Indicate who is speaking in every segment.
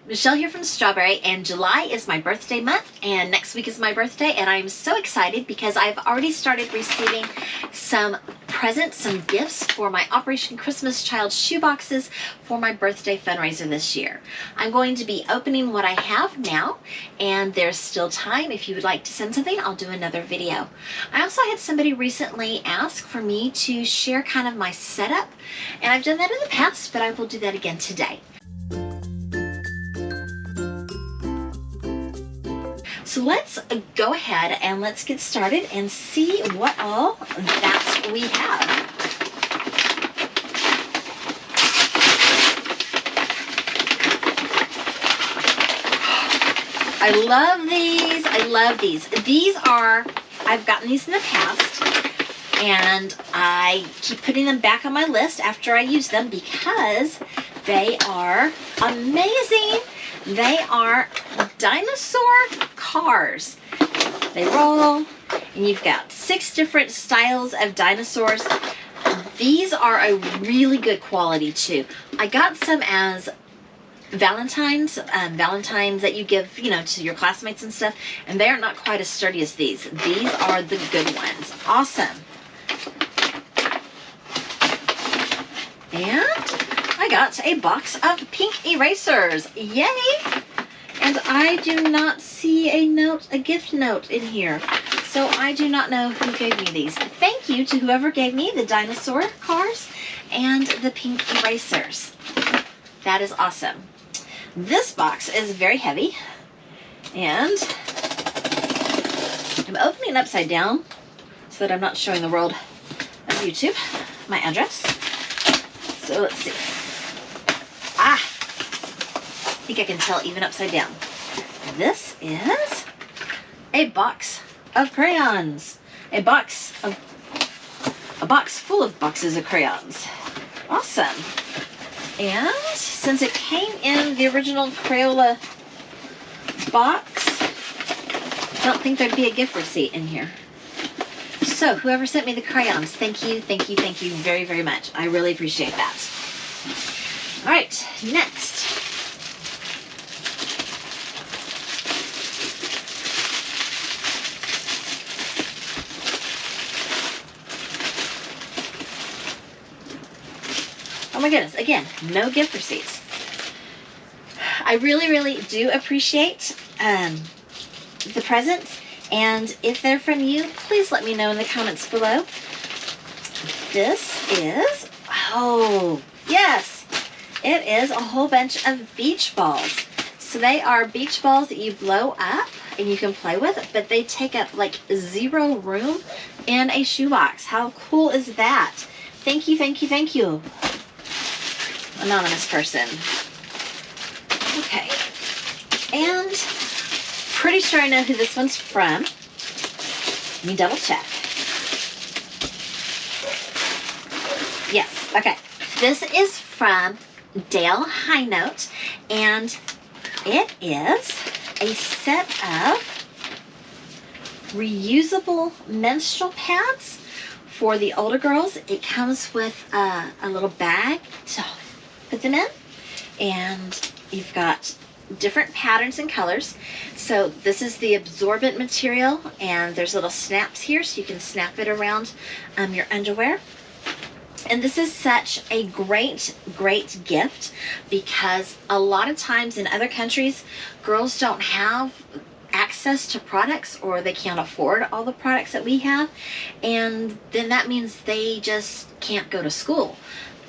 Speaker 1: Michelle here from StrawBearie, and July is my birthday month, and next week is my birthday, and I'm so excited because I've already started receiving some presents, some gifts for my Operation Christmas Child shoeboxes for my birthday fundraiser this year. I'm going to be opening what I have now, and there's still time. If you would like to send something, I'll do another video. I also had somebody recently ask for me to share kind of my setup, and I've done that in the past, but I will do that again today. So let's go ahead and let's get started and see what all that we have. I love these. I love these. These are, I've gotten these in the past, and I keep putting them back on my list after I use them because they are amazing. They are dinosaur cars. They roll, and you've got 6 different styles of dinosaurs. These are a really good quality too. I got some as Valentine's that you give, to your classmates and stuff, and they are not quite as sturdy as these. These are the good ones. Awesome. And I got a box of pink erasers. Yay! And I do not see a gift note in here. So I do not know who gave me these. Thank you to whoever gave me the dinosaur cars and the pink erasers. That is awesome. This box is very heavy, and I'm opening it upside down so that I'm not showing the world of YouTube my address. So let's see. I think I can tell even upside down. This is a box of crayons. A box full of boxes of crayons. Awesome. And since it came in the original Crayola box, I don't think there'd be a gift receipt in here. So whoever sent me the crayons, thank you, thank you, thank you very, very much. I really appreciate that. All right, next. Oh my goodness, again, no gift receipts. I really, really do appreciate the presents, and if they're from you, please let me know in the comments below. This is, oh, yes, it is a whole bunch of beach balls. So they are beach balls that you blow up and you can play with, but they take up like 0 room in a shoebox. How cool is that? Thank you, thank you, thank you, anonymous person. Okay, and pretty sure I know who this one's from. Let me double check. Yes, okay. This is from Dale High Note, and it is a set of reusable menstrual pads for the older girls. It comes with a little bag to put them in, and you've got different patterns and colors. So this is the absorbent material, and there's little snaps here so you can snap it around your underwear. And this is such a great, great gift because a lot of times in other countries, girls don't have access to products, or they can't afford all the products that we have, and then that means they just can't go to school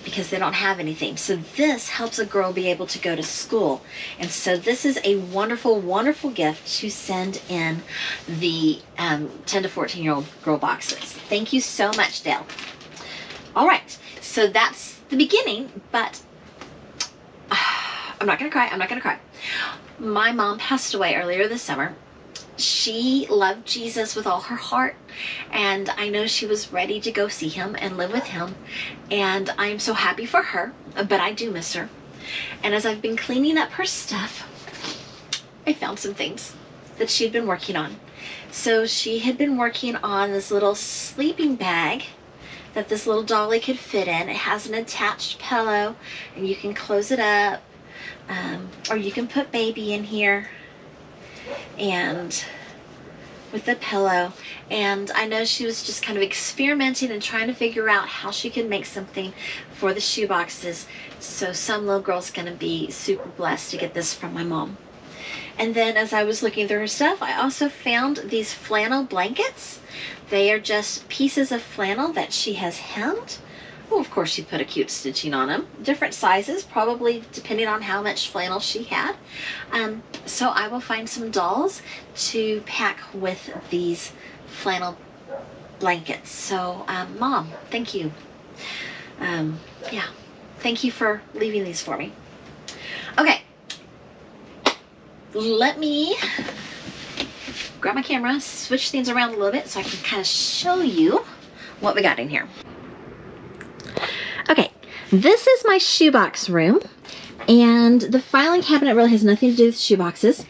Speaker 1: because they don't have anything. So this helps a girl be able to go to school. And so this is a wonderful, wonderful gift to send in the 10 to 14-year-old girl boxes. Thank you so much, Dale. All right, so that's the beginning, but I'm not gonna cry, I'm not gonna cry. My mom passed away earlier this summer. She loved Jesus with all her heart, and I know she was ready to go see him and live with him, and I'm so happy for her, but I do miss her. And as I've been cleaning up her stuff, I found some things that she'd been working on. So she had been working on this little sleeping bag that this little dolly could fit in. It has an attached pillow, and you can close it up. Or you can put baby in here and with the pillow. And I know she was just kind of experimenting and trying to figure out how she could make something for the shoe boxes. So some little girl's gonna be super blessed to get this from my mom. And then as I was looking through her stuff, I also found these flannel blankets. They are just pieces of flannel that she has hemmed. Oh, of course she put a cute stitching on them. Different sizes, probably depending on how much flannel she had. So I will find some dolls to pack with these flannel blankets. So, Mom, thank you. Yeah, thank you for leaving these for me. Okay, let me grab my camera, switch things around a little bit so I can kind of show you what we got in here. Okay, this is my shoebox room, and the filing cabinet really has nothing to do with shoeboxes.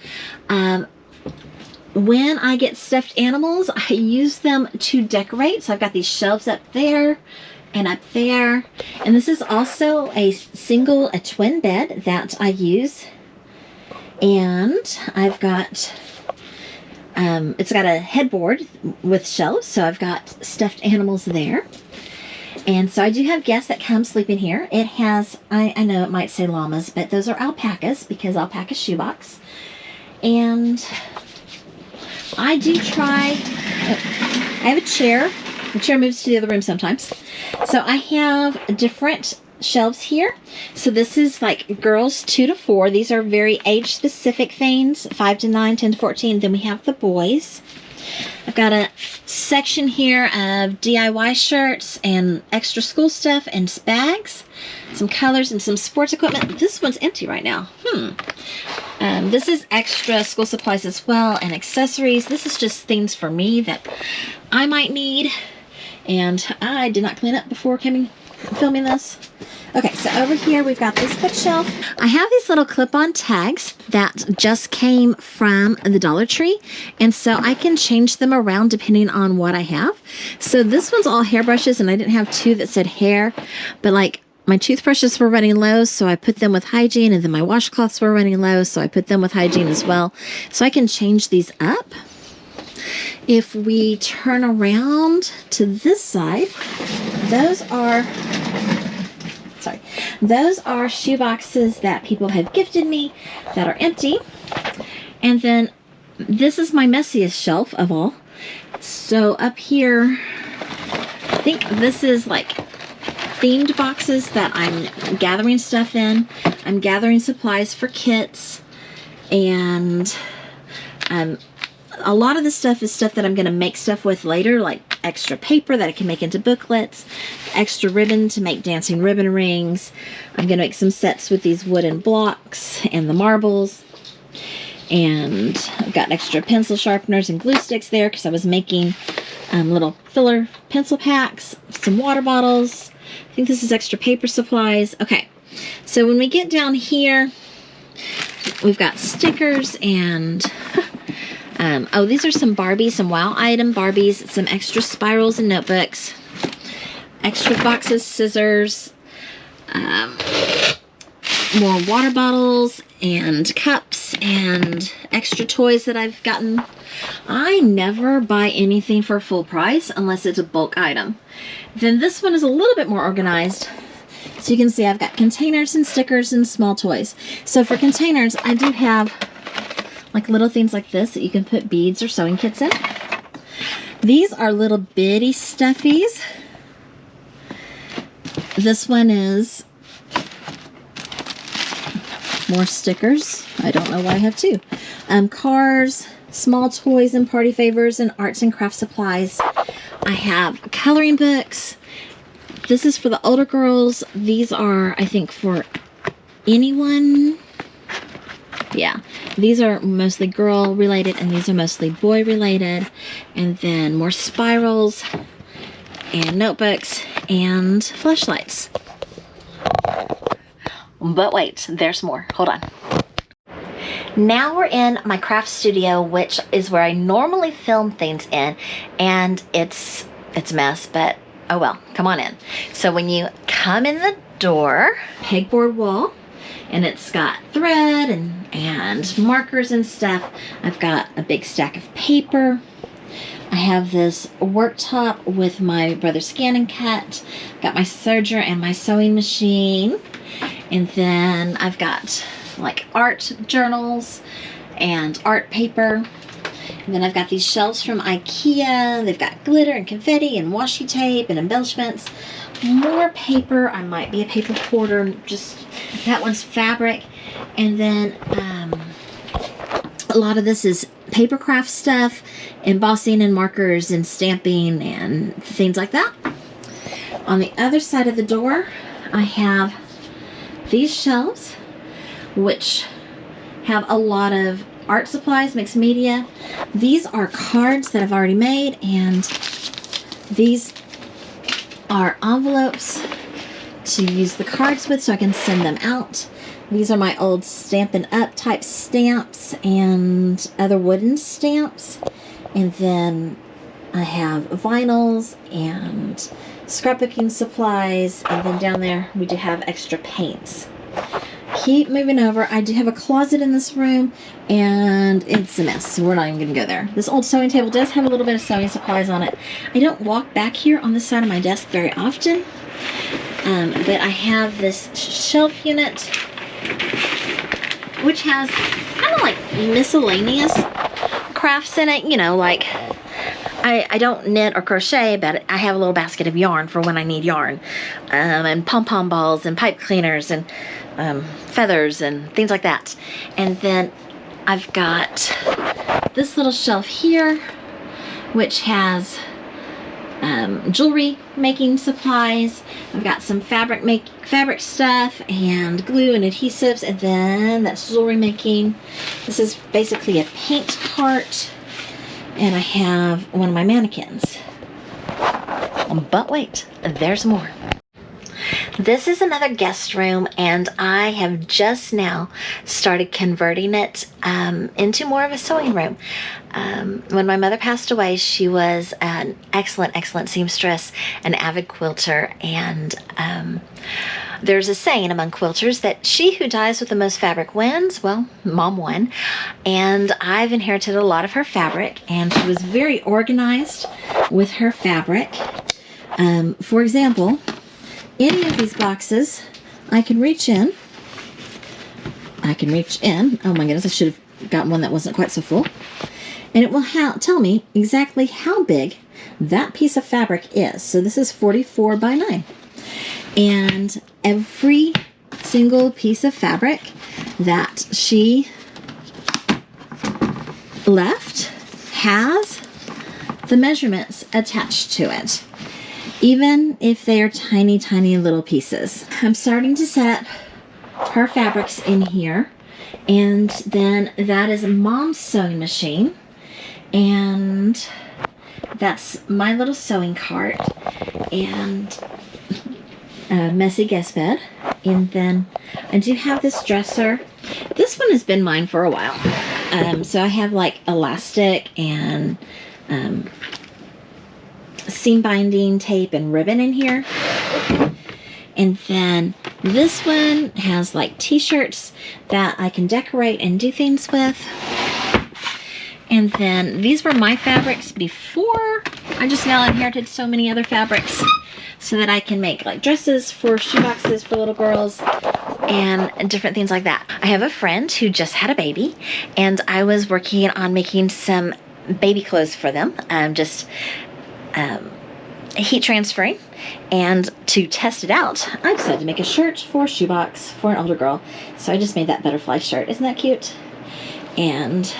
Speaker 1: When I get stuffed animals, I use them to decorate. So I've got these shelves up there and up there. And this is also a twin bed that I use. And I've got, it's got a headboard with shelves. So I've got stuffed animals there. And so I do have guests that come sleep in here. It has, I know it might say llamas, but those are alpacas because alpaca shoebox. And I do try, I have a chair. The chair moves to the other room sometimes. So I have different shelves here. So this is like girls 2 to 4. These are very age specific things, 5 to 9, 10 to 14. Then we have the boys. I've got a section here of DIY shirts and extra school stuff and bags, some colors and some sports equipment. This one's empty right now. This is extra school supplies as well and accessories. This is just things for me that I might need. And I did not clean up before filming this. Okay, so over here we've got this bookshelf. I have these little clip-on tags that just came from the Dollar Tree, and so I can change them around depending on what I have. So this one's all hairbrushes, and I didn't have 2 that said hair, but like my toothbrushes were running low, so I put them with hygiene, and then my washcloths were running low, so I put them with hygiene as well. So I can change these up. If we turn around to this side, those are shoe boxes that people have gifted me that are empty. And then this is my messiest shelf of all. So up here, I think this is like themed boxes that I'm gathering stuff in. I'm gathering supplies for kits, and a lot of this stuff is stuff that I'm going to make stuff with later, like extra paper that I can make into booklets, extra ribbon to make dancing ribbon rings. I'm going to make some sets with these wooden blocks and the marbles. And I've got extra pencil sharpeners and glue sticks there because I was making little filler pencil packs, some water bottles. I think this is extra paper supplies. Okay, so when we get down here, we've got stickers and oh, these are some Barbies, some wow item Barbies, some extra spirals and notebooks, extra boxes, scissors, more water bottles and cups and extra toys that I've gotten. I never buy anything for full price unless it's a bulk item. Then this one is a little bit more organized. So you can see I've got containers and stickers and small toys. So for containers, I do have like little things like this that you can put beads or sewing kits in. These are little bitty stuffies. This one is more stickers. I don't know why I have 2. Cars, small toys and party favors, and arts and craft supplies. I have coloring books. This is for the older girls. These are, I think, for anyone. Yeah, these are mostly girl related and these are mostly boy related. And then more spirals and notebooks and flashlights. But wait, there's more. Hold on. Now we're in my craft studio, which is where I normally film things in, and it's a mess, but oh well, come on in. So when you come in the door, pegboard wall, and it's got thread and markers and stuff. I've got a big stack of paper. I have this worktop with my brother's scan and cut. Got my serger and my sewing machine. And then I've got like art journals and art paper. And then I've got these shelves from IKEA. They've got glitter and confetti and washi tape and embellishments. More paper. I might be a paper hoarder. Just that one's fabric. And then a lot of this is paper craft stuff, embossing and markers and stamping and things like that. On the other side of the door, I have these shelves, which have a lot of art supplies, mixed media. These are cards that I've already made, and these are envelopes to use the cards with so I can send them out. These are my old Stampin' Up type stamps and other wooden stamps. And then I have vinyls and scrapbooking supplies. And then down there we do have extra paints. Keep moving over. I do have a closet in this room and it's a mess, so we're not even going to go there. This old sewing table does have a little bit of sewing supplies on it. I don't walk back here on this side of my desk very often, but I have this shelf unit which has kind of like miscellaneous crafts in it, you know, like I don't knit or crochet, but I have a little basket of yarn for when I need yarn, and pom-pom balls and pipe cleaners and feathers and things like that. And then I've got this little shelf here which has jewelry making supplies. I've got some fabric stuff and glue and adhesives, and then that's jewelry making. This is basically a paint cart, and I have one of my mannequins. But wait, there's more. This is another guest room, and I have just now started converting it into more of a sewing room. When my mother passed away, she was an excellent seamstress, an avid quilter, and there's a saying among quilters that she who dies with the most fabric wins. Well, Mom won, and I've inherited a lot of her fabric, and she was very organized with her fabric. For example, any of these boxes, I can reach in. Oh my goodness, I should have gotten one that wasn't quite so full. And it will tell me exactly how big that piece of fabric is. So this is 44 by 9. And every single piece of fabric that she left has the measurements attached to it, even if they are tiny little pieces. I'm starting to set her fabrics in here, and then that is Mom's sewing machine, and that's my little sewing cart and a messy guest bed. And then I do have this dresser. This one has been mine for a while, so I have like elastic and seam binding tape and ribbon in here. And then this one has like t-shirts that I can decorate and do things with. And then these were my fabrics before. I just now inherited so many other fabrics so that I can make like dresses for shoeboxes for little girls and different things like that. I have a friend who just had a baby, and I was working on making some baby clothes for them. Heat transferring, and to test it out, I decided to make a shirt for Shoebox for an older girl. So I just made that butterfly shirt. Isn't that cute? And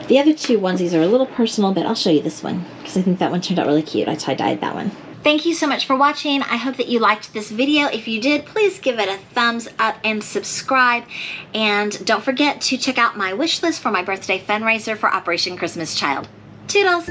Speaker 1: the other two onesies are a little personal, but I'll show you this one because I think that one turned out really cute. I tie-dyed that one. Thank you so much for watching. I hope that you liked this video. If you did, please give it a thumbs up and subscribe. And don't forget to check out my wish list for my birthday fundraiser for Operation Christmas Child. Toodles!